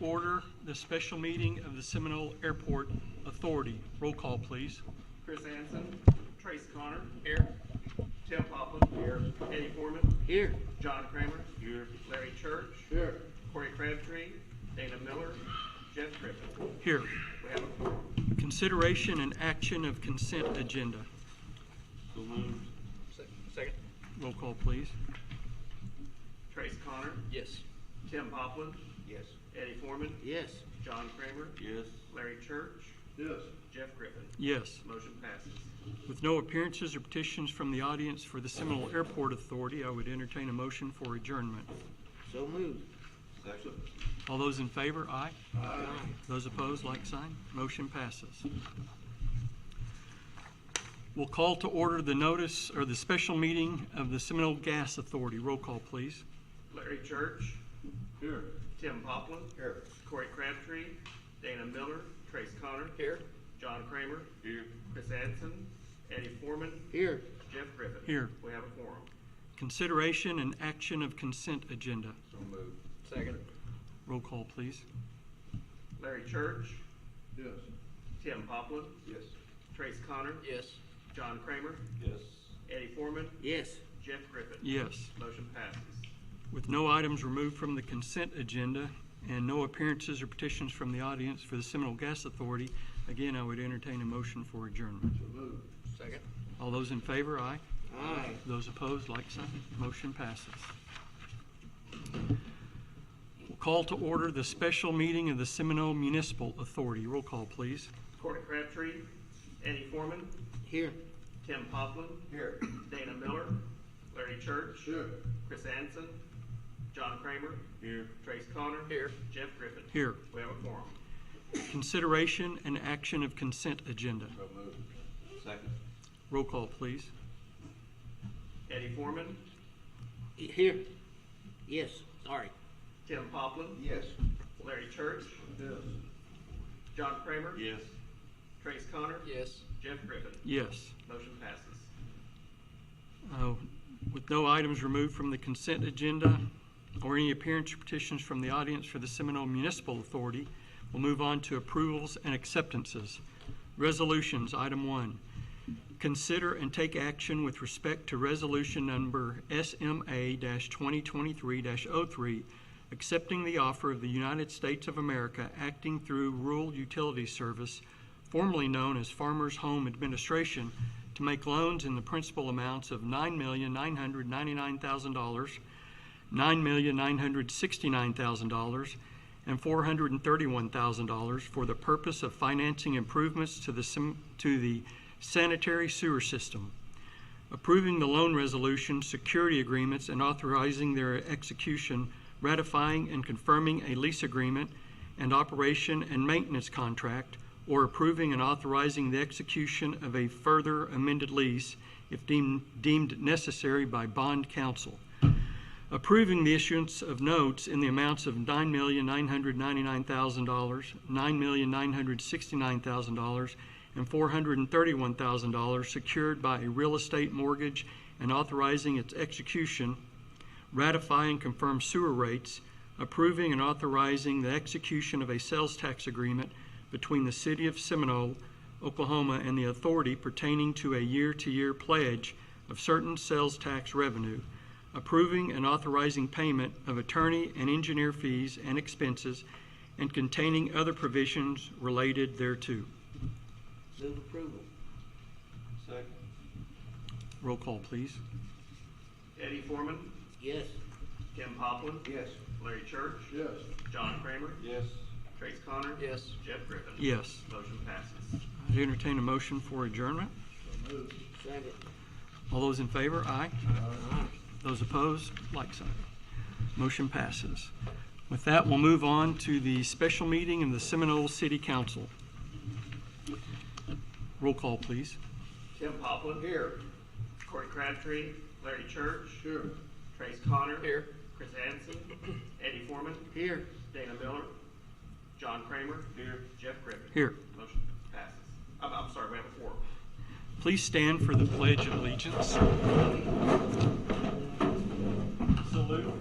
order the special meeting of the Seminole Airport Authority. Roll call, please. Chris Anson, Trace Connor. Here. Tim Poplin. Here. Eddie Foreman. Here. John Kramer. Here. Larry Church. Here. Corey Crabtree. Dana Miller. Jeff Griffin. Here. We have a quorum. Consideration and action of consent agenda. So moved. Second. Roll call, please. Trace Connor. Yes. Tim Poplin. Yes. Eddie Foreman. Yes. John Kramer. Yes. Larry Church. Yes. Jeff Griffin. Yes. Motion passes. With no appearances or petitions from the audience for the Seminole Airport Authority, I would entertain a motion for adjournment. So moved. Second. All those in favor, aye. Aye. Those opposed, like sign. Motion passes. We'll call to order the notice or the special meeting of the Seminole Gas Authority. Roll call, please. Larry Church. Here. Tim Poplin. Here. Corey Crabtree. Dana Miller. Trace Connor. Here. John Kramer. Here. Chris Anson. Eddie Foreman. Here. Jeff Griffin. Here. We have a quorum. Consideration and action of consent agenda. So moved. Second. Roll call, please. Larry Church. Yes. Tim Poplin. Yes. Trace Connor. Yes. John Kramer. Yes. Eddie Foreman. Yes. Jeff Griffin. Yes. Motion passes. With no items removed from the consent agenda and no appearances or petitions from the audience for the Seminole Gas Authority, again, I would entertain a motion for adjournment. So moved. Second. All those in favor, aye. Aye. Those opposed, like sign. Motion passes. We'll call to order the special meeting of the Seminole Municipal Authority. Roll call, please. Corey Crabtree. Eddie Foreman. Here. Tim Poplin. Here. Dana Miller. Larry Church. Here. Chris Anson. John Kramer. Here. Trace Connor. Here. Jeff Griffin. Here. We have a quorum. Consideration and action of consent agenda. So moved. Second. Roll call, please. Eddie Foreman. Here. Yes. Sorry. Tim Poplin. Yes. Larry Church. Yes. John Kramer. Yes. Trace Connor. Yes. Jeff Griffin. Yes. Motion passes. With no items removed from the consent agenda or any appearance or petitions from the audience for the Seminole Municipal Authority, we'll move on to approvals and acceptances. Resolutions, item 1. Consider and take action with respect to resolution number SMA-2023-03, accepting the offer of the United States of America acting through Rural Utilities Service, formerly known as Farmers Home Administration, to make loans in the principal amounts of $9,999,000, $9,969,000, and $431,000 for the purpose of financing improvements to the sanitary sewer system, approving the loan resolution, security agreements, and authorizing their execution, ratifying and confirming a lease agreement and operation and maintenance contract, or approving and authorizing the execution of a further amended lease if deemed necessary by bond counsel, approving the issuance of notes in the amounts of $9,999,000, $9,969,000, and $431,000 secured by a real estate mortgage and authorizing its execution, ratify and confirm sewer rates, approving and authorizing the execution of a sales tax agreement between the City of Seminole, Oklahoma, and the authority pertaining to a year-to-year pledge of certain sales tax revenue, approving and authorizing payment of attorney and engineer fees and expenses, and containing other provisions related thereto. Move approval. Second. Roll call, please. Eddie Foreman. Yes. Tim Poplin. Yes. Larry Church. Yes. John Kramer. Yes. Trace Connor. Yes. Jeff Griffin. Yes. Motion passes. I entertain a motion for adjournment. So moved. Second. All those in favor, aye. Aye. Those opposed, like sign. Motion passes. With that, we'll move on to the special meeting of the Seminole City Council. Roll call, please. Tim Poplin. Here. Corey Crabtree. Larry Church. Here. Trace Connor. Here. Chris Anson. Eddie Foreman. Here. Dana Miller. John Kramer. Here. Jeff Griffin. Here. Motion passes. I'm sorry, we have a quorum. Please stand for the Pledge of Allegiance. Salute.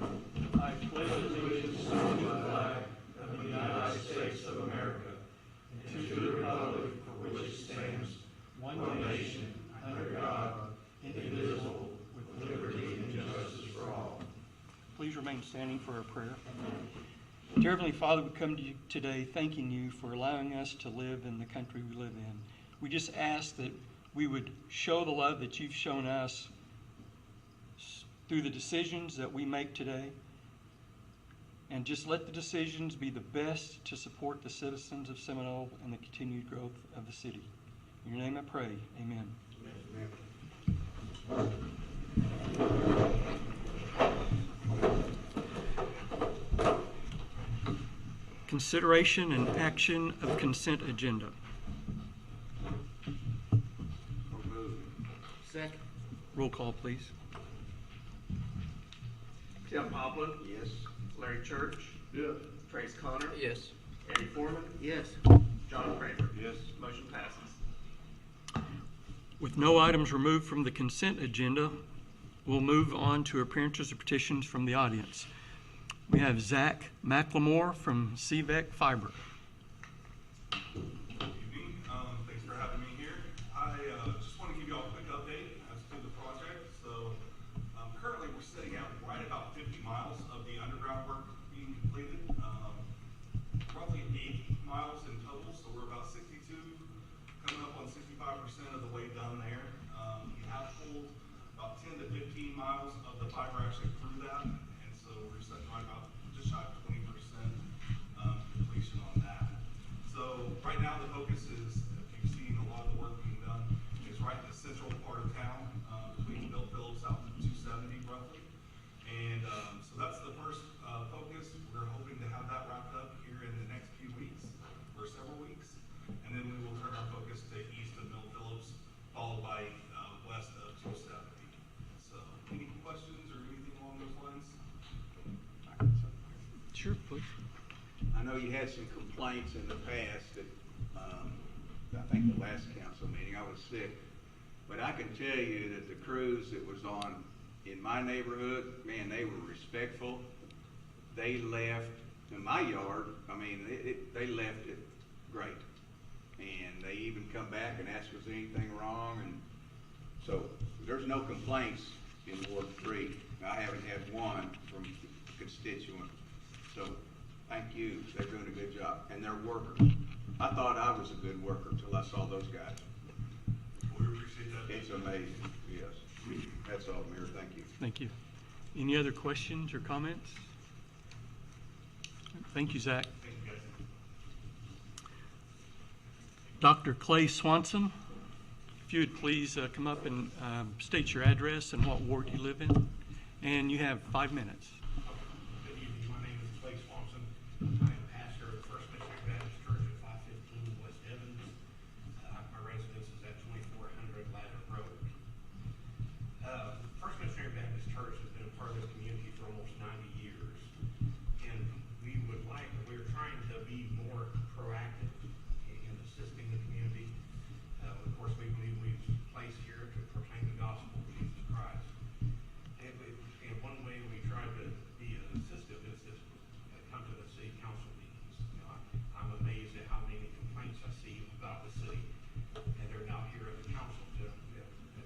I pledge allegiance to the flag of the United remain standing for a prayer. Dear Heavenly Father, we come to you today thanking you for allowing us to live in the country we live in. We just ask that we would show the love that you've shown us through the decisions that we make today, and just let the decisions be the best to support the citizens of Seminole and the continued growth of the city. In your name I pray, amen. Consideration and action of consent agenda. Second. Roll call, please. Tim Poplin. Yes. Larry Church. Yes. Trace Connor. Yes. Eddie Foreman. Yes. John Kramer. Yes. Motion passes. With no items removed from the consent agenda, we'll move on to appearances or petitions from the audience. We have Zach McLemore from CVEC Fiber. Good evening. Thanks for having me here. I just want to give you all a quick update as to the project. So currently we're sitting at right about 50 miles of the underground work being completed. Roughly 8 miles in total, so we're about 62, coming up on 65% of the way done there. We have pulled about 10 to 15 miles of the fiber actually through that. So we're sitting right about just shy of 20% completion on that. So right now the focus is, if you've seen a lot of the work being done, is right in the central part of town, between Bill Phillips out to 270 roughly. And so that's the first focus. We're hoping to have that wrapped up here in the next few weeks, or several weeks. And then we will turn our focus to east of Bill Phillips, followed by west of 270. So any questions or anything along those lines? Sure, please. I know you had some complaints in the past that, I think the last council meeting, I was sick, but I can tell you that the crews that was on in my neighborhood, man, they were respectful. They left in my yard, I mean, they left it great. And they even come back and ask was anything wrong, and so there's no complaints in Ward 3. I haven't had one from constituent. So thank you, they're doing a good job, and they're workers. I thought I was a good worker until I saw those guys. We appreciate that. It's amazing, yes. That's all, Mayor, thank you. Thank you. Any other questions or comments? Thank you, Zach. Thank you, guys. Dr. Clay Swanson, if you would please come up and state your address and what ward you live in. And you have 5 minutes. Good evening. My name is Clay Swanson. I am pastor of First Missionary Baptist Church at 515 West Evans. My residence is at 2400 Ladder Road. First Missionary Baptist Church has been a part of the community for almost 90 years. And we're trying to be more proactive in assisting the community. Of course, we believe we've placed here to proclaim the gospel of Jesus Christ. And one way we try to be assistive is to come to the city council meetings. You know, I'm amazed at how many complaints I see about the city, and they're now here at the council to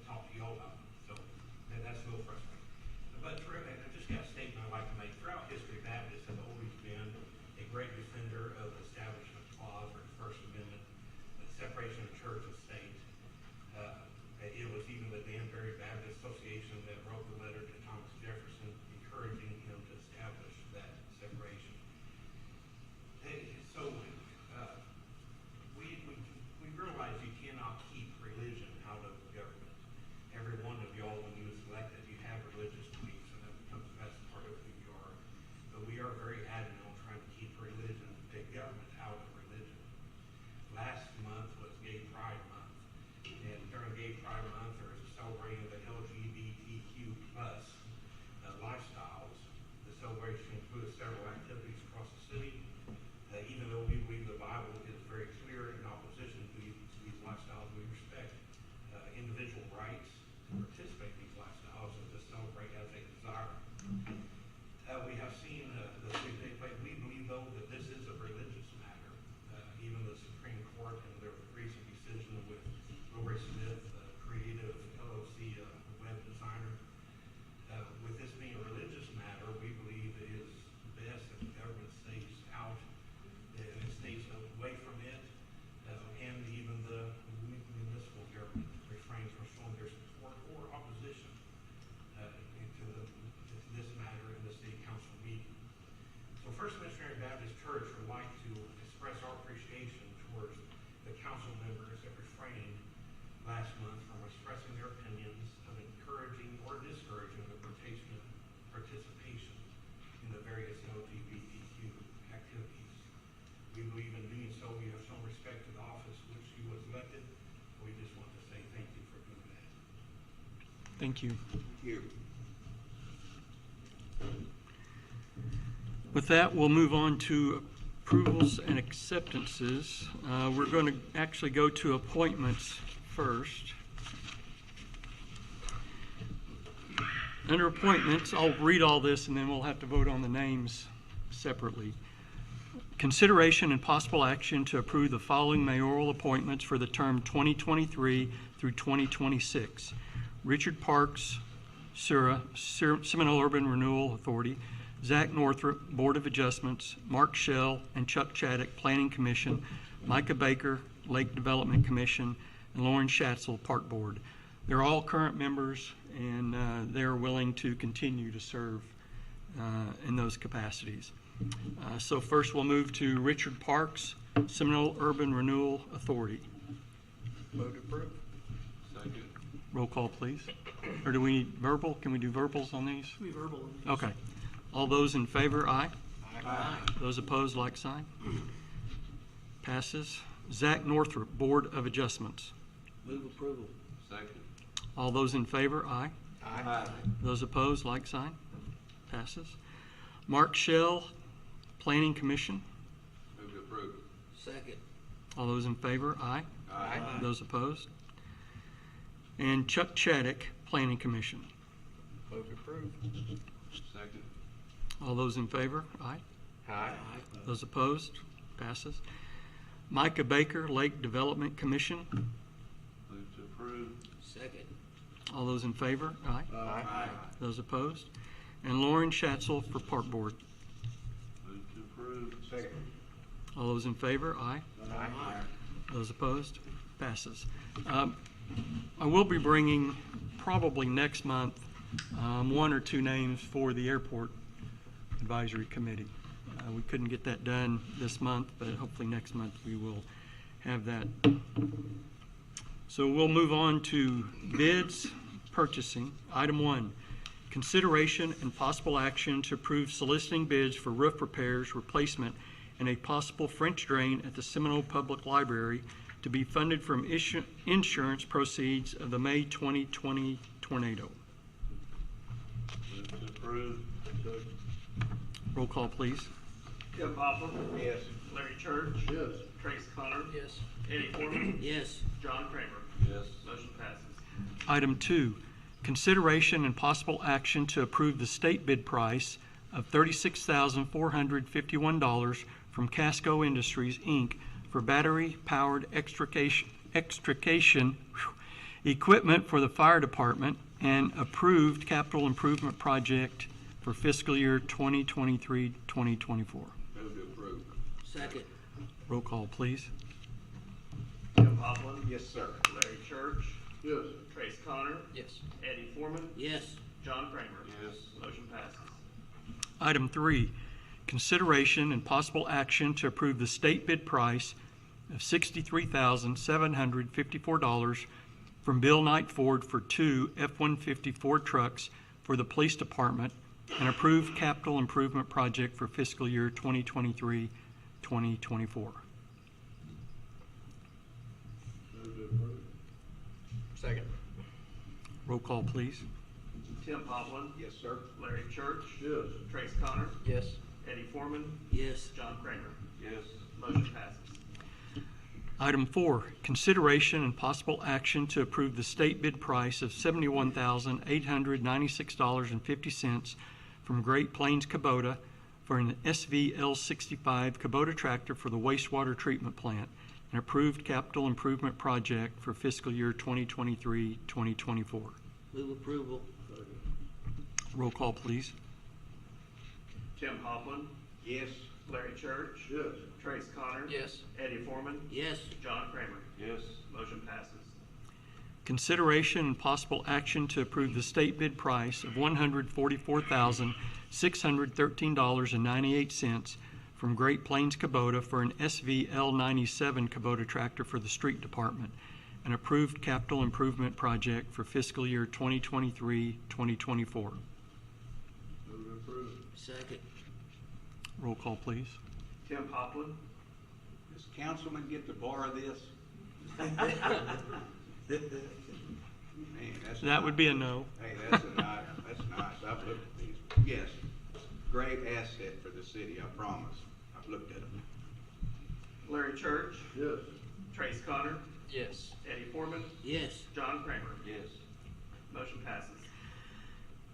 talk to y'all about them. So that's a little frustrating. But I just got a statement I'd like to make. Throughout history, Baptists have always been a great defender of the Establishment Clause or the First Amendment, the separation of church and state. It was even refrained last month from expressing their opinions of encouraging or discouraging the participation in the various LGBTQ activities. We believe in doing so, we have shown respect to the office which he was elected. We just want to say thank you for doing that. Thank you. Here. With that, we'll move on to approvals and acceptances. We're going to actually go to appointments first. Under appointments, I'll read all this and then we'll have to vote on the names separately. Consideration and possible action to approve the following mayoral appointments for the term 2023 through 2026. Richard Parks, Sura, Seminole Urban Renewal Authority, Zach Northrup, Board of Adjustments, Mark Shell and Chuck Chaddock, Planning Commission, Micah Baker, Lake Development Commission, and Lauren Schatzel, Park Board. They're all current members, and they're willing to continue to serve in those capacities. So first we'll move to Richard Parks, Seminole Urban Renewal Authority. Move to approve. Second. Roll call, please. Or do we need verbal? Can we do verbals on these? We verbal. Okay. All those in favor, aye. Aye. Those opposed, like sign. Passes. Zach Northrup, Board of Adjustments. Move approval. Second. All those in favor, aye. Aye. Those opposed, like sign. Passes. Mark Shell, Planning Commission. Move to approve. Second. All those in favor, aye. Aye. Those opposed. And Chuck Chaddock, Planning Commission. Move to approve. Second. All those in favor, aye. Aye. Those opposed, passes. Micah Baker, Lake Development Commission. Move to approve. Second. All those in favor, aye. Aye. Those opposed. And Lauren Schatzel for Park Board. Move to approve. Second. All those in favor, aye. Aye. Those opposed, passes. I will be bringing probably next month one or two names for the Airport Advisory Committee. We couldn't get that done this month, but hopefully next month we will have that. So we'll move on to bids, purchasing. Item 1, consideration and possible action to approve soliciting bids for roof repairs, replacement, and a possible French drain at the Seminole Public Library to be funded from insurance proceeds of the May 2020 tornado. Move to approve. Roll call, please. Tim Poplin. Yes. Larry Church. Yes. Trace Connor. Yes. Eddie Foreman. Yes. John Kramer. Yes. Motion passes. Item 2, consideration and possible action to approve the state bid price of $36,451 from Casco Industries, Inc. for battery-powered extrication equipment for the fire department and approved capital improvement project for fiscal year 2023-2024. Move to approve. Second. Roll call, please. Tim Poplin. Yes, sir. Larry Church. Yes. Trace Connor. Yes. Eddie Foreman. Yes. John Kramer. Yes. Motion passes. Item 3, consideration and possible action to approve the state bid price of $63,754 from Bill Knight Ford for 2 F-150 Ford trucks for the police department and approved capital improvement project for fiscal year 2023-2024. Second. Roll call, please. Tim Poplin. Yes, sir. Larry Church. Yes. Trace Connor. Yes. Eddie Foreman. Yes. John Kramer. Yes. Motion passes. Item 4, consideration and possible action to approve the state bid price of $71,896.50 from Great Plains Kubota for an SVL65 Kubota tractor for the wastewater treatment plant, an approved capital improvement project for fiscal year 2023-2024. Move approval. Roll call, please. Tim Poplin. Yes. Larry Church. Yes. Trace Connor. Yes. Eddie Foreman. Yes. John Kramer. Yes. Motion passes. Consideration and possible action to approve the state bid price of $144,613.98 from Great Plains Kubota for an SVL97 Kubota tractor for the street department, an approved capital improvement project for fiscal year 2023-2024. Second. Roll call, please. Tim Poplin. Does councilman get to borrow this? Man, that's. That would be a no. Hey, that's nice. I've looked at these. Yes, great asset for the city, I promise. I've looked at them. Larry Church. Yes. Trace Connor. Yes. Eddie Foreman. Yes. John Kramer. Yes. Motion passes.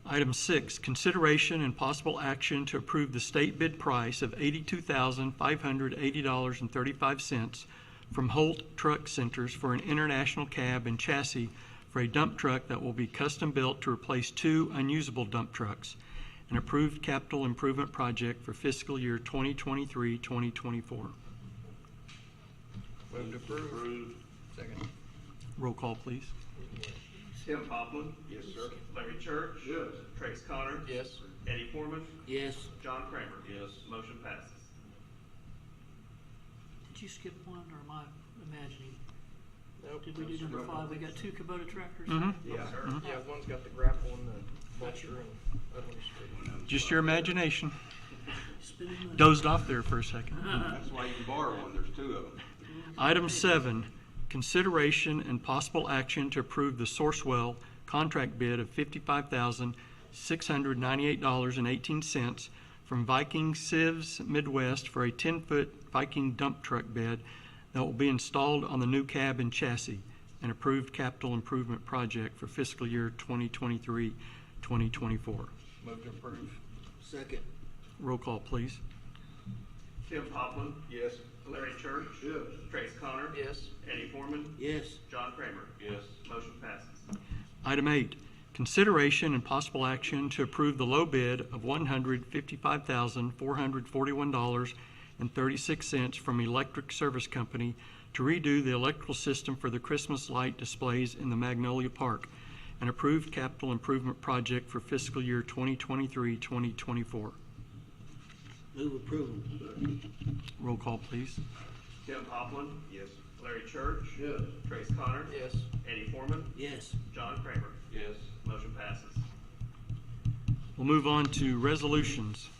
Item 6, consideration and possible action to approve the state bid price of $82,580.35 from Holt Truck Centers for an international cab and chassis for a dump truck that will be custom built to replace 2 unusable dump trucks. An approved capital improvement project for fiscal year 2023-2024. Move to approve. Second. Roll call, please. Tim Poplin. Yes, sir. Larry Church. Yes. Trace Connor. Yes. Eddie Foreman. Yes. John Kramer. Yes. Motion passes. Did you skip one, or am I imagining? Nope. Did we do number 5? We got 2 Kubota tractors? Mhm. Yeah. Yeah, one's got the grapple and the buster and the other one's straight. Just your imagination. Spinning money. Dozed off there for a second. That's why you can borrow one. There's 2 of them. Item 7, consideration and possible action to approve the Sourcewell contract bid of $55,698.18 from Viking Sieves Midwest for a 10-foot Viking dump truck bed that will be installed on the new cab and chassis, an approved capital improvement project for fiscal year 2023-2024. Move to approve. Second. Roll call, please. Tim Poplin. Yes. Larry Church. Yes. Trace Connor. Yes. Eddie Foreman. Yes. John Kramer. Yes. Motion passes. Item 8, consideration and possible action to approve the low bid of $155,441.36 from Electric Service Company to redo the electrical system for the Christmas light displays in the Magnolia Park, an approved capital improvement project for fiscal year 2023-2024. Move approval. Roll call, please. Tim Poplin. Yes. Larry Church. Yes. Trace Connor. Yes. Eddie Foreman. Yes. John Kramer. Yes. Motion passes. We'll move on to resolutions.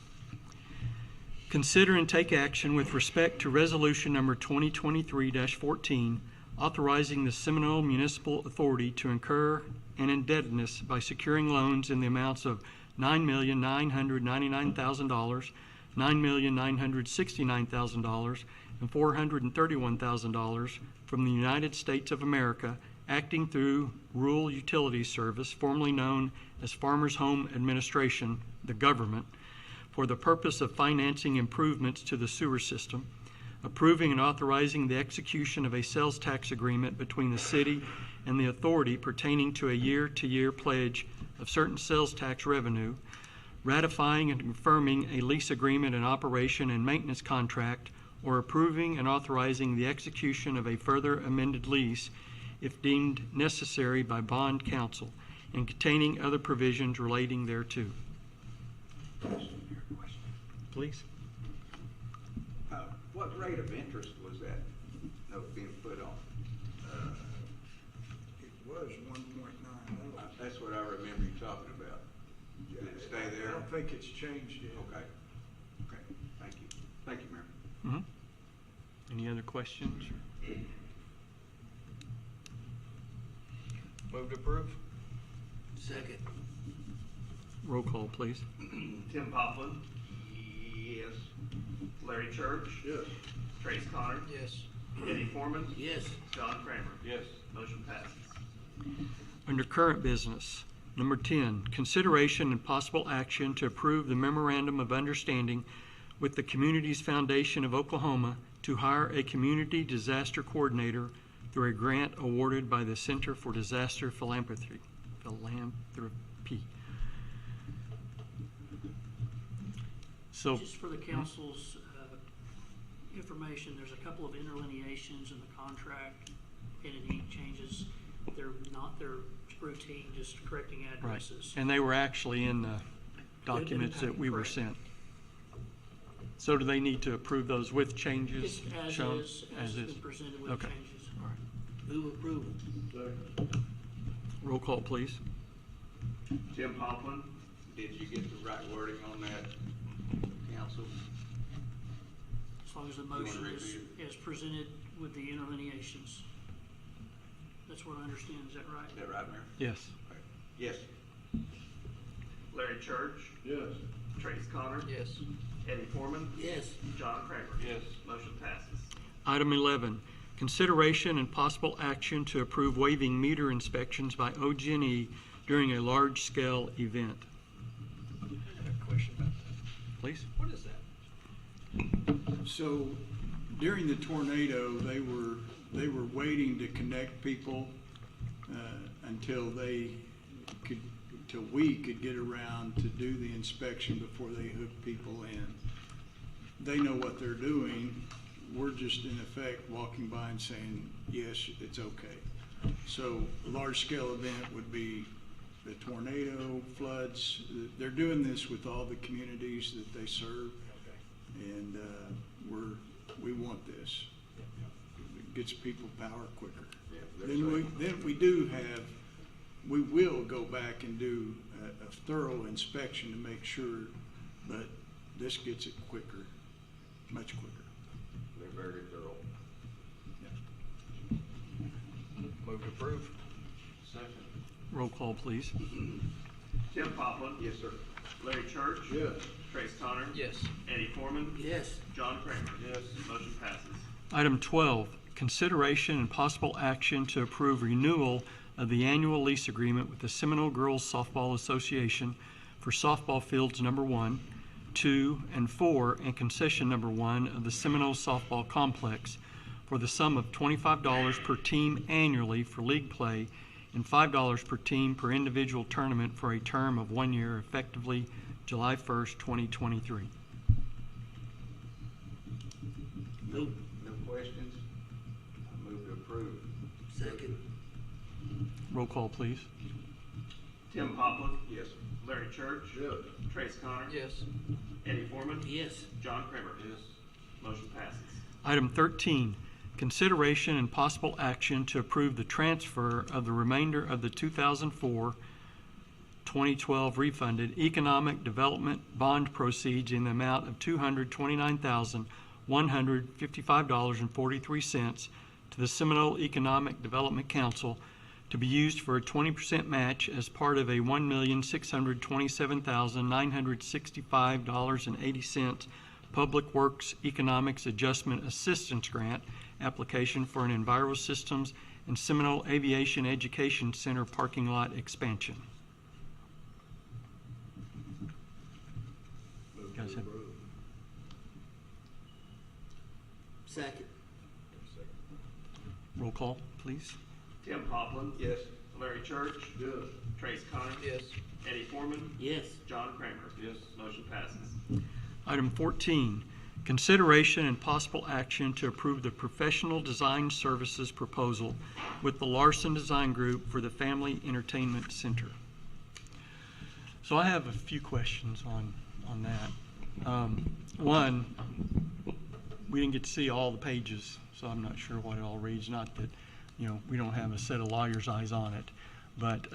Consider and take action with respect to resolution number 2023-14, authorizing the Seminole Municipal Authority to incur an indebtedness by securing loans in the amounts of $9,999,000, $9,969,000, and $431,000 from the United States of America, acting through Rural Utilities Service, formerly known as Farmers Home Administration, the government, for the purpose of financing improvements to the sewer system, approving and authorizing the execution of a sales tax agreement between the city and the authority pertaining to a year-to-year pledge of certain sales tax revenue, ratifying and confirming a lease agreement and operation and maintenance contract, or approving and authorizing the execution of a further amended lease if deemed necessary by bond counsel, and containing other provisions relating thereto. Please. What rate of interest was that note being put on? It was 1.9. That's what I remember you talking about. Did it stay I there? don't think it's changed yet. Okay. Okay, thank you. Thank you, Mayor. Mhm. Any other questions? Move to approve. Second. Roll call, please. Tim Poplin. Yes. Larry Church. Yes. Trace Connor. Yes. Eddie Foreman. Yes. John Kramer. Yes. Motion passes. Under current business, number 10, consideration and possible action to approve the memorandum of understanding with the Communities Foundation of Oklahoma to hire a community disaster coordinator through a grant awarded by the Center for Disaster Philanthropy. So, Just for the council's information, there's a couple of interlineations in the contract, and it neat changes. They're not their routine, just correcting right, addresses. and they were actually in the documents that we were Correct. sent. So do they need to approve those with changes Just as shown? is, as has been presented with Okay. changes. All right. Move approval. Roll call, please. Tim Poplin, Did you get the right wording on that, council? As long as the wanna motion review? is presented with the interlineations. That's what I understand, is that right? Is that right, Mayor? Yes. Okay. Yes. Larry Church, Yes. Trace Connor, Yes. Eddie Foreman, Yes. John Kramer. Yes. Motion passes. Item 11, consideration and possible action to approve waiving meter inspections by OG&E during a large-scale event. I have a question about that. Please. What is that? So during the tornado, they were waiting to connect people until we could get around to do the inspection before they hook people in. They know what they're doing. We're just in effect walking by and saying, yes, it's okay. So a large scale event would be the tornado, floods. They're doing this with all the communities that they serve. And we want this. It gets people power quicker. Yeah, they're Then we will go back and do a thorough inspection to make sure, but this gets it quicker, much quicker. They're very thorough. Move to approve. Second. Roll call, please. Tim Poplin. Yes, sir. Larry Church. Yes. Trace Connor. Yes. Eddie Foreman. Yes. John Kramer. Yes. Motion passes. Item 12, consideration and possible action to approve renewal of the annual lease agreement with the Seminole Girls Softball Association for softball fields number 1, 2, and 4, and concession number 1 of the Seminole Softball Complex for the sum of $25 per team annually for league play and $5 per team per individual tournament for a term of 1 year, effectively July 1st, 2023. Move. No questions? I move to approve. Second. Roll call, please. Tim Poplin. Yes. Larry Church. Yes. Trace Connor. Yes. Eddie Foreman. Yes. John Kramer. Yes. Motion passes. Item 13, consideration and possible action to approve the transfer of the remainder of the 2004-2012 refunded economic development bond proceeds in the amount of $229,155.43 to the Seminole Economic Development Council to be used for a 20% match as part of a $1,627,965.80 Public Works Economics Adjustment Assistance Grant application for an EnviroSystems and Seminole Aviation Education Center parking lot expansion. Guys have- Second. Roll call, please. Tim Poplin. Yes. Larry Church. Yes. Trace Connor. Yes. Eddie Foreman. Yes. John Kramer. Yes. Motion passes. Item 14, consideration and possible action to approve the professional design services proposal with the Larson Design Group for the Family Entertainment Center. So I have a few questions on that. One, we didn't get to see all the pages, so I'm not sure what it all reads. Not that, we don't have a set of lawyer's eyes on it, but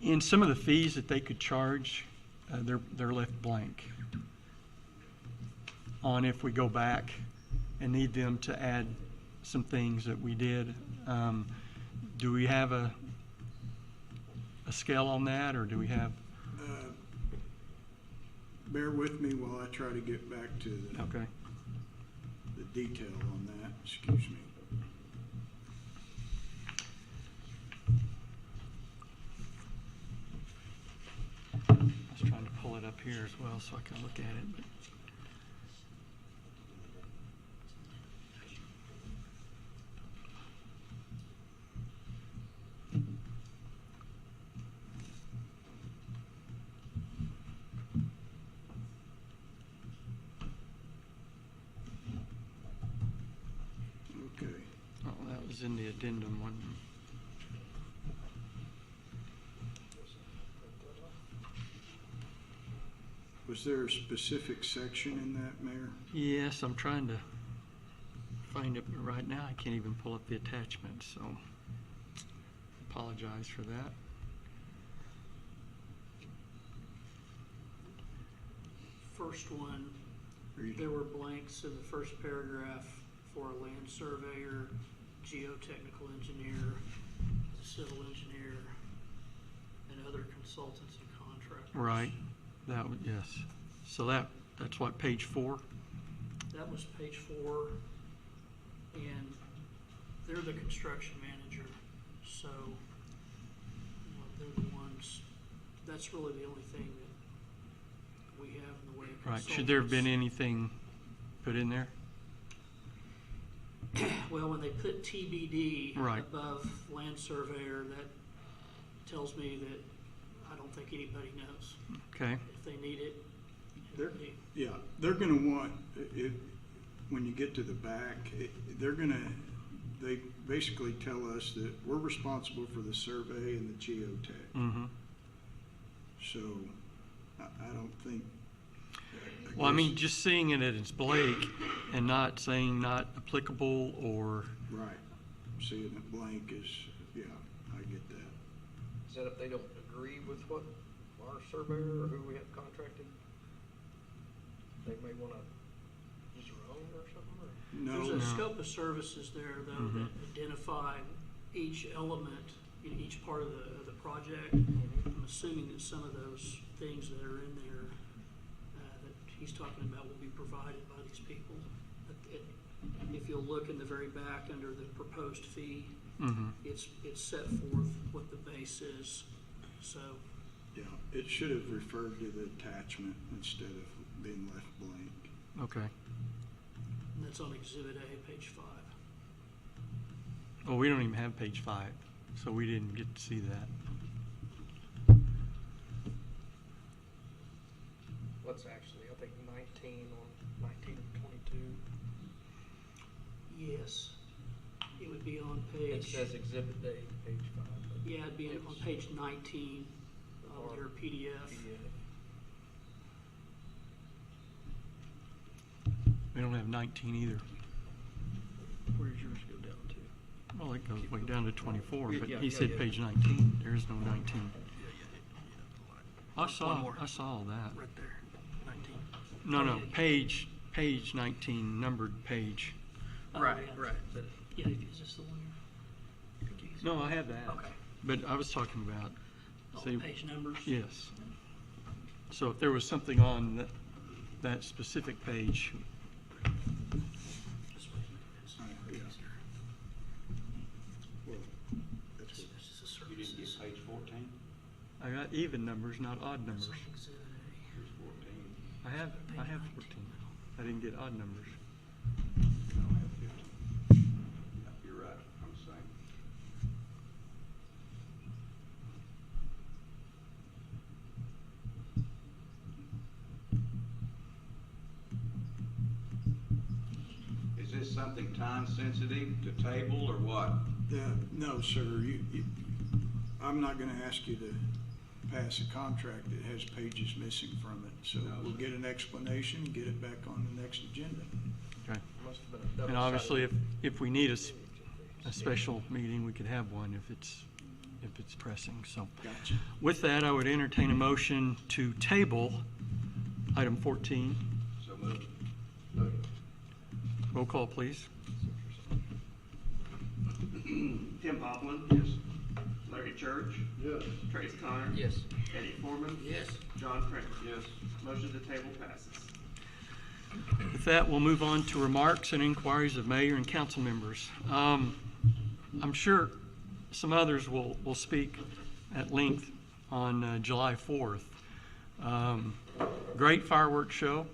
in some of the fees that they could charge, they're left blank on if we go back and need them to add some things that we did. Do we have a scale on that, or do we have? Bear with me while I try to get back to Okay. the detail on that. Excuse me. I was trying to pull it up here as well so I can look at it. But Okay. oh, that was in the addendum one. Was there a specific section in that, Mayor? Yes, I'm trying to find it right now. I can't even pull up the attachment, so apologize for that. First one, Read. there were blanks in the first paragraph for a land surveyor, geotechnical engineer, civil engineer, and other consultants and contractors. Right, that would, yes. So that's what, page 4? That was page 4, and they're the construction manager, so they're the ones, that's really the only thing that we have in the way of Right, consultants. should there have been anything put in there? Well, when they put TBD Right. above land surveyor, that tells me that I don't think anybody knows. Okay, If they need it, They're- it'll be- Yeah, they're gonna want, when you get to the back, they basically tell us that we're responsible for the survey and the geotech. mm-hmm. So, I don't think. Well, I mean, guess- just seeing it as Blake and not saying not applicable or, Right, seeing it blank is, yeah, I get that. Is that if they don't agree with what our surveyor or who we have contracted? They may wanna use their own or something, or? There's No, a No. scope of services there, though, Mhm. that identify each element in each part of the project. I'm assuming that some of those things that are in there that he's talking about will be provided by these people. If you'll look in the very back under the proposed fee, mm-hmm. it's set forth what the base is, so. yeah, it should have referred to the attachment instead of being left blank. Okay. And that's on Exhibit A, page 5. Well, we don't even have page 5, so we didn't get to see that. What's actually, I think 19 and 22. Yes, it would be on It page, says Exhibit A, page 5. but yeah, it'd be on it's page 19 Or of your PDF. We don't have 19 either. Where's yours go down to? Well, it goes way down to 24, Yeah, but yeah, he yeah, said yeah. page 19. There is no 19. I One saw more. all that. Right there, 19. No, page 19, numbered page. Oh, Right, yeah. right. But Yeah, is this the one you're confused? No, I have that. Okay. But I was talking about, Oh, see, page numbers? yes. So if there was something on that specific page, This way, it's Yeah. easier. Well, that's This what, is the You didn't services. get page 14? I got even numbers, not odd That's numbers. on Exhibit A. Here's 14. I have 14. I didn't get odd numbers. I don't have 15. Yeah, you're right, I'm the same. Is this something time sensitive to table or what? no, sir, I'm not gonna ask you to pass a contract that has pages missing from it. So No, we'll sir. get an explanation and get it back on the next agenda. Okay. must have been a double-sided. And obviously, if we need a special meeting, we could have one if it's pressing, so. Gotcha. With that, I would entertain a motion to table item 14. So moved. Roll call, please. Tim Poplin. Yes. Larry Church. Yes. Trace Connor. Yes. Eddie Foreman. Yes. John Prince. Yes. Motion to table passes. With that, we'll move on to remarks and inquiries of mayor and council members. I'm sure some others will speak at length on July 4th. Great fireworks show.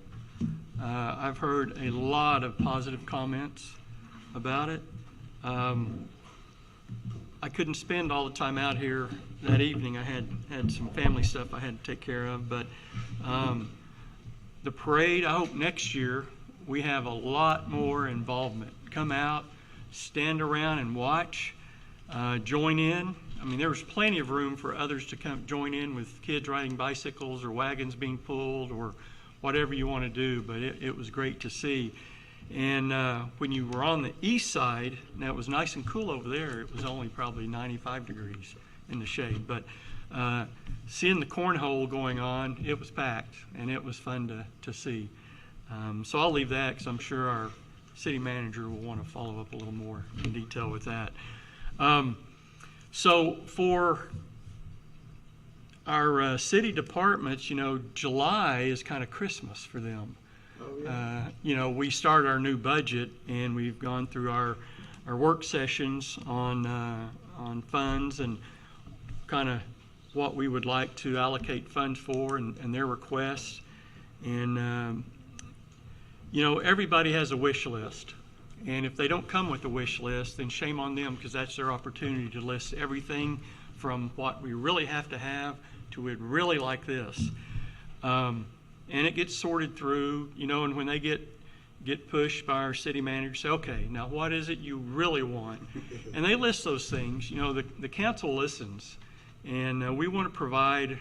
I've heard a lot of positive comments about it. I couldn't spend all the time out here that evening. I had some family stuff I had to take care of, but the parade, I hope next year we have a lot more involvement. Come out, stand around and watch, join in. I mean, there was plenty of room for others to come join in with kids riding bicycles or wagons being pulled or whatever you want to do, but it was great to see. And when you were on the east side, now it was nice and cool over there. It was only probably 95 degrees in the shade. But seeing the cornhole going on, it was packed, and it was fun to see. So I'll leave that because I'm sure our city manager will want to follow up a little more in detail with that. So for our city departments, you know, July is kind of Christmas for them. You know, we start our new budget, and we've gone through our work sessions on funds and kind of what we would like to allocate funds for and their requests. And, you know, everybody has a wish list. And if they don't come with a wish list, then shame on them, because that's their opportunity to list everything from what we really have to have to we'd really like this. And it gets sorted through, you know, and when they get pushed by our city manager, say, okay, now what is it you really want? And they list those things. You know, the council listens, and we want to provide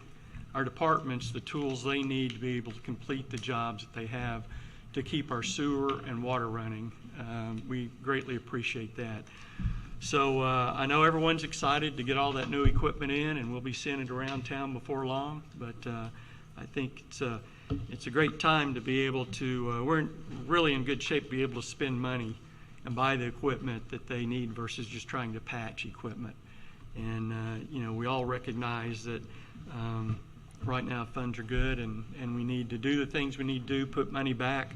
our departments the tools they need to be able to complete the jobs that they have to keep our sewer and water running. We greatly appreciate that. So I know everyone's excited to get all that new equipment in, and we'll be sending it around town before long, but I think it's a great time to be able to, we're really in good shape to be able to spend money and buy the equipment that they need versus just trying to patch equipment. And, you know, we all recognize that right now funds are good, and we need to do the things we need to do, put money back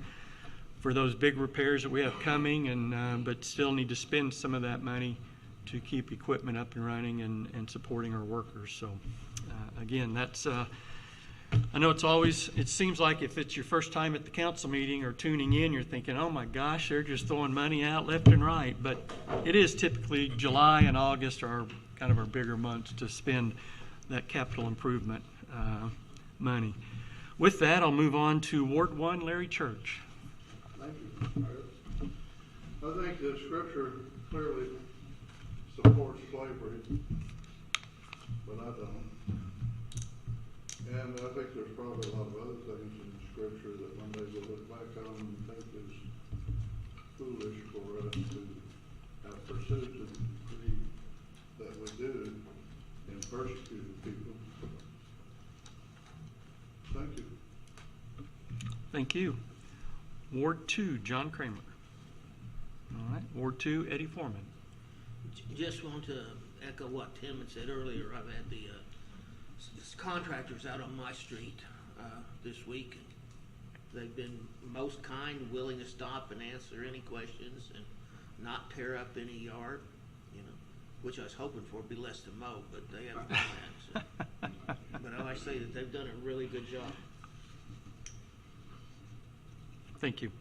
for those big repairs that we have coming, and but still need to spend some of that money to keep equipment up and running and supporting our workers. So, again, that's... I know it seems like if it's your first time at the council meeting or tuning in, you're thinking, oh my gosh, they're just throwing money out left and right. But it is typically July and August are kind of our bigger months to spend that capital improvement money. With that, I'll move on to Ward 1, Larry Church. Thank you. I think the scripture clearly supports slavery, but I don't. And I think there's probably a lot of other things in Scripture that one day we'll look back on and think is foolish for us to have pursued to the degree that we do in persecuting people. Thank you. Thank you. Ward 2, John Kramer. All right. Ward 2, Eddie Foreman. Just want to echo what Tim had said earlier. I've had the contractors out on my street this week. They've been most kind, willing to stop and answer any questions and not tear up any yard, you know, which I was hoping for would be less to mow, but they haven't done that. So. But I always say that they've done a really good job. Thank you.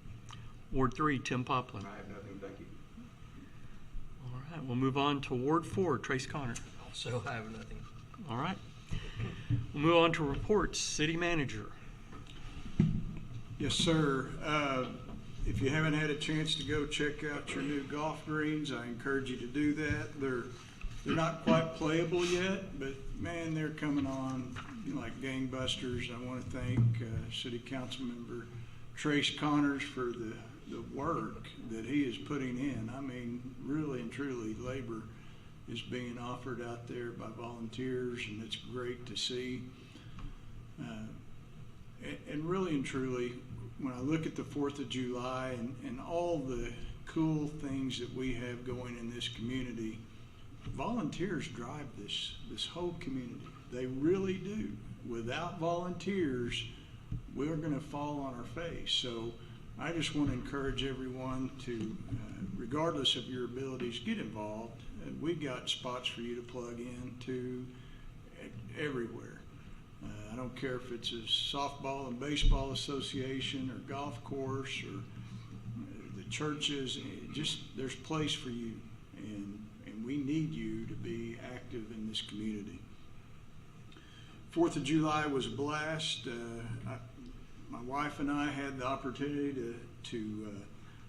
Ward 3, Tim Poplin. I have nothing, thank you. All right, we'll move on to Ward 4, Trace Connor. Also have nothing. All right. We'll move on to reports. City Manager. Yes, sir. If you haven't had a chance to go check out your new golf greens, I encourage you to do that. They're not quite playable yet, but man, they're coming on like gangbusters. I want to thank City Council Member Trace Connors for the work that he is putting in. I mean, really and truly, labor is being offered out there by volunteers, and it's great to see. And really and truly, when I look at the 4th of July and all the cool things that we have going in this community, volunteers drive this whole community. They really do. Without volunteers, we're going to fall on our face. So I just want to encourage everyone to, regardless of your abilities, get involved. We got spots for you to plug in to everywhere. I don't care if it's a softball and baseball association or golf course or the churches. Just there's place for you, and we need you to be active in this community. 4th of July was a blast. My wife and I had the opportunity to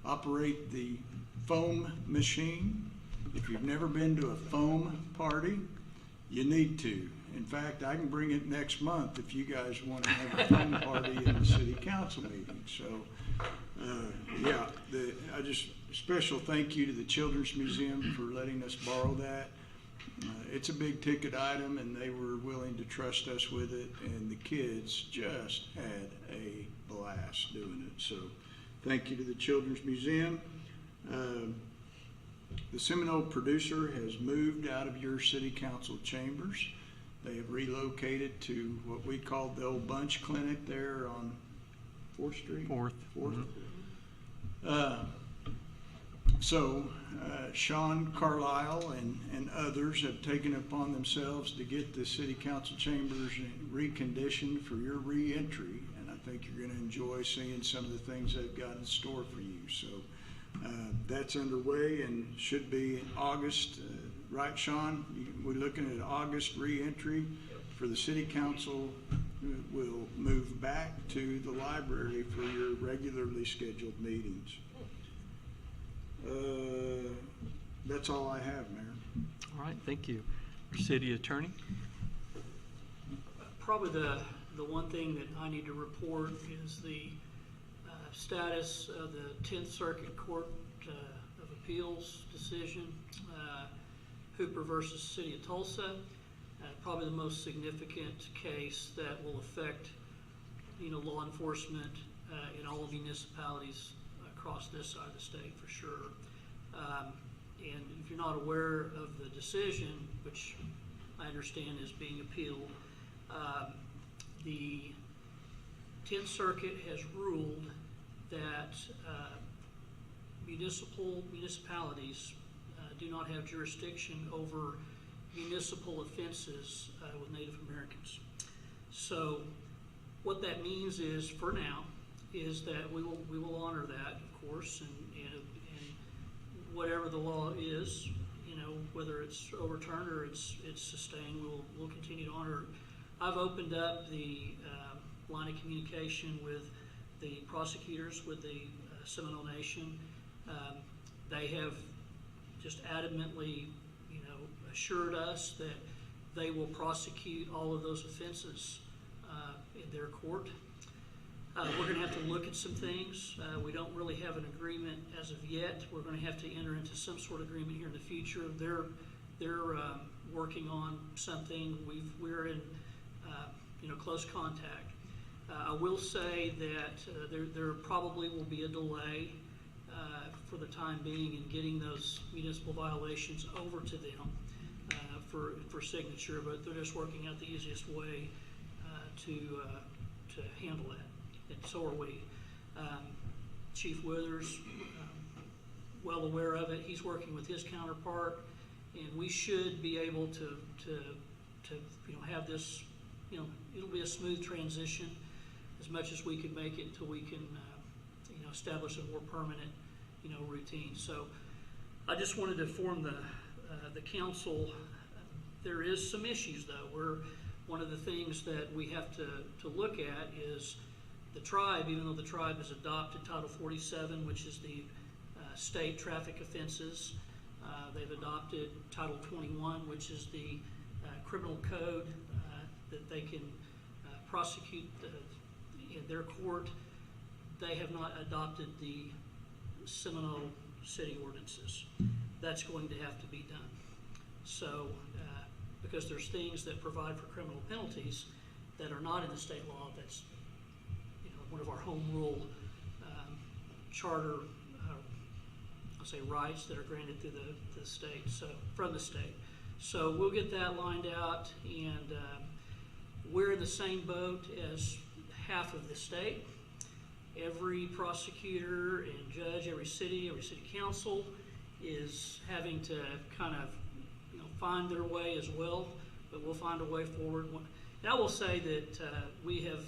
operate the foam machine. If you've never been to a foam party, you need to. In fact, I can bring it next month if you guys want to have a foam party in the city council meeting. So, yeah, just special thank you to the Children's Museum for letting us borrow that. It's a big ticket item, and they were willing to trust us with it, and the kids just had a blast doing it. So thank you to the Children's Museum. The Seminole Producer has moved out of your city council chambers. They have relocated to what we call the old Bunch Clinic there on 4th Street? 4th. 4th. So Sean Carlisle and others have taken upon themselves to get the city council chambers reconditioned for your re-entry, and I think you're going to enjoy seeing some of the things they've got in store for you. So that's underway and should be in August. Right, Sean? We're looking at August re-entry for the city council. Will move back to the library for your regularly scheduled meetings. That's all I have, Mayor. All right, thank you. Our city attorney? Probably the one thing that I need to report is the status of the 10th Circuit Court of Appeals decision, Hooper versus City of Tulsa. Probably the most significant case that will affect, law enforcement in all municipalities across this side of the state for sure. And if you're not aware of the decision, which I understand is being appealed, the 10th Circuit has ruled that municipalities do not have jurisdiction over municipal offenses with Native Americans. So what that means is, for now, is that we will honor that, of course, and whatever the law is, whether it's overturned or it's sustained, we'll continue to honor it. I've opened up the line of communication with the prosecutors, with the Seminole Nation. They have just adamantly, assured us that they will prosecute all of those offenses in their court. We're going to have to look at some things. We don't really have an agreement as of yet. We're going to have to enter into some sort of agreement here in the future. They're working on something. We're in close contact. I will say that there probably will be a delay for the time being in getting those municipal violations over to them for signature, but they're just working out the easiest way to handle that. And so are we. Chief Withers, well aware of it. He's working with his counterpart, and we should be able to have this. It'll be a smooth transition, as much as we can make it until we can establish a more permanent routine. So I just wanted to inform the council. There is some issues though. One of the things that we have to look at is the tribe. Even though the tribe has adopted Title 47, which is the state traffic offenses, they've adopted Title 21, which is the criminal code that they can prosecute in their court. They have not adopted the Seminole city ordinances. That's going to have to be done. So, because there's things that provide for criminal penalties that are not in the state law. That's one of our home rule charter, I'll say, rights that are granted through the state. So from the state. So we'll get that lined out, and we're in the same boat as half of the state. Every prosecutor and judge, every city council is having to kind of find their way as well, but we'll find a way forward. And I will say that we have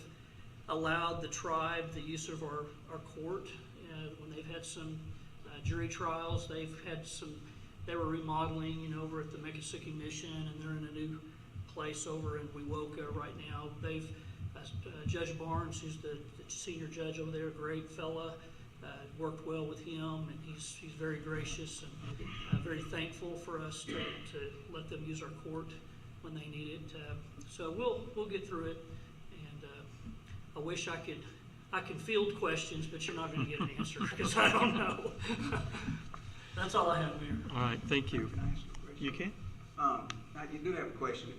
allowed the tribe the use of our court when they've had some jury trials. They were remodeling over at the Miccosukee Mission, and they're in a new place over in Wewoka right now. They've Judge Barnes, who's the senior judge over there, a great fella, worked well with him, and he's very gracious and very thankful for us to let them use our court when they need it. So we'll get through it, and I wish I could I can field questions, but you're not gonna get an answer, because I don't know. That's all I have, Mayor. All right, thank you. Can I ask a question? You can? Now, you do have a question.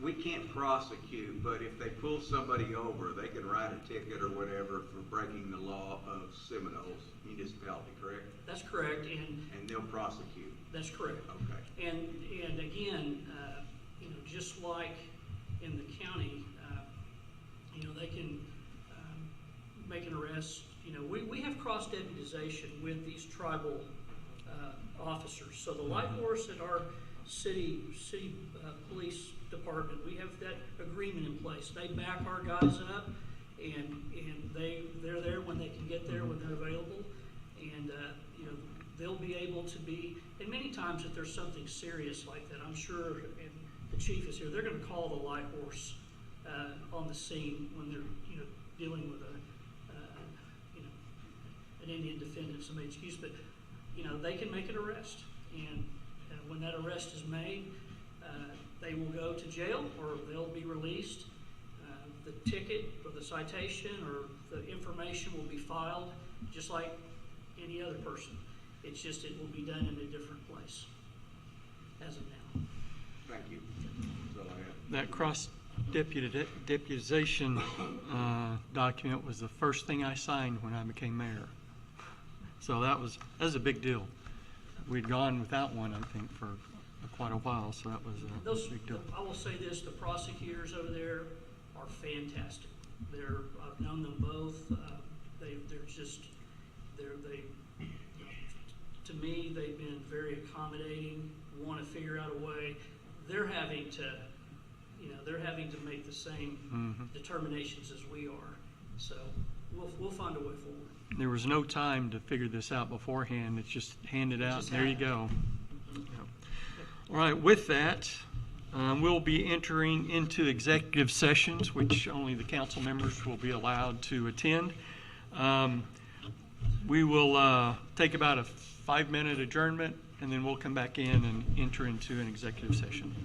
We can't prosecute, but if they pull somebody over, they can write a ticket or whatever for breaking the law of Seminoles municipality, correct? That's correct, and And they'll prosecute. that's correct. Okay. And again, you know, just like in the county, you know, they can make an arrest. You know, we have cross-deputization with these tribal officers. So the light horse at our city police department, we have that agreement in place. They back our guys up, and they're there when they can get there, when they're available, and you know, they'll be able to be. And many times, if there's something serious like that, I'm sure, and the chief is here, they're going to call the light horse on the scene when they're, you know, dealing with a you know, an Indian defendant, somebody excuse, but you know, they can make an arrest, and when that arrest is made, they will go to jail or they'll be released. The ticket or the citation or the information will be filed just like any other person. It's just it will be done in a different place as of now. Thank you. That's all I have. That cross-deputization document was the first thing I signed when I became mayor. So that was a big deal. We'd gone without one, I think, for quite a while, so that was a big deal. I will say this, the prosecutors over there are fantastic. I've known them both. To me, they've been very accommodating, want to figure out a way. They're having to make the same determinations as we are. So we'll find a way forward. There was no time to figure this out beforehand. It's just handed out, and there you go. Yep. All right, with that, we'll be entering into executive sessions, which only the council members will be allowed to attend. We will take about a 5-minute adjournment, and then we'll come back in and enter into an executive session.